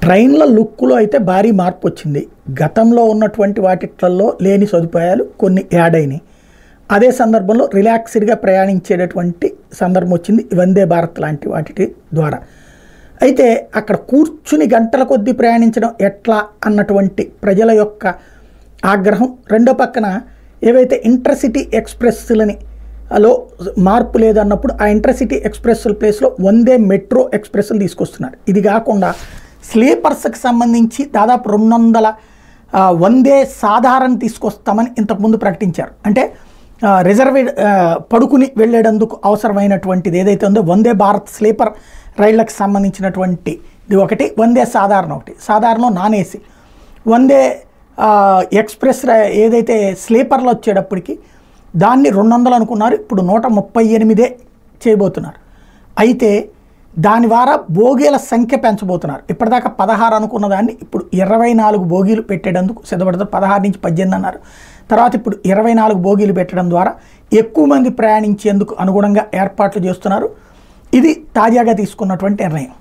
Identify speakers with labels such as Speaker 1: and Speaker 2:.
Speaker 1: ట్రైన్ల లుక్లో అయితే భారీ మార్పు వచ్చింది. గతంలో ఉన్నటువంటి వాటిట్లో లేని సదుపాయాలు కొన్ని యాడ్ అయినాయి. అదే సందర్భంలో రిలాక్స్డ్గా ప్రయాణించేటటువంటి సందర్భం వచ్చింది వందే భారత్ లాంటి వాటి ద్వారా. అయితే అక్కడ కూర్చుని గంటల కొద్దీ ప్రయాణించడం ఎట్లా అన్నటువంటి ప్రజల యొక్క ఆగ్రహం, రెండో పక్కన ఏవైతే ఇంటర్సిటీ ఎక్స్ప్రెస్లని లో మార్పు లేదన్నప్పుడు ఆ ఇంటర్సిటీ ఎక్స్ప్రెస్ల ప్లేస్లో వందే మెట్రో ఎక్స్ప్రెస్లు తీసుకొస్తున్నారు. ఇది కాకుండా స్లీపర్స్కి సంబంధించి దాదాపు 200 వందే సాధారణ తీసుకొస్తామని ఇంతకుముందు ప్రకటించారు. అంటే రిజర్వేడ్ పడుకుని వెళ్ళేటందుకు అవసరమైనటువంటిది ఏదైతే ఉందో వందే భారత్ స్లీపర్ రైళ్లకు సంబంధించినటువంటి ఇది ఒకటి, వందే సాధారణ ఒకటి. సాధారణలో నాన్ ఏసీ, వందే ఎక్స్ప్రెస్ ఏదైతే స్లీపర్లో వచ్చేటప్పటికి దాన్ని 200 అనుకున్నారు, ఇప్పుడు 138 చేయబోతున్నారు. అయితే దాని ద్వారా బోగీల సంఖ్య పెంచబోతున్నారు. ఇప్పటిదాకా 16 అనుకున్న దాన్ని ఇప్పుడు 24 బోగీలు పెట్టేందుకు సిద్ధపడతారు. 16 నుంచి 18 అన్నారు. తర్వాత ఇప్పుడు 24 బోగీలు పెట్టడం ద్వారా ఎక్కువ మంది ప్రయాణించేందుకు అనుగుణంగా ఏర్పాట్లు చేస్తున్నారు. ఇది తాజాగా తీసుకున్నటువంటి నిర్ణయం.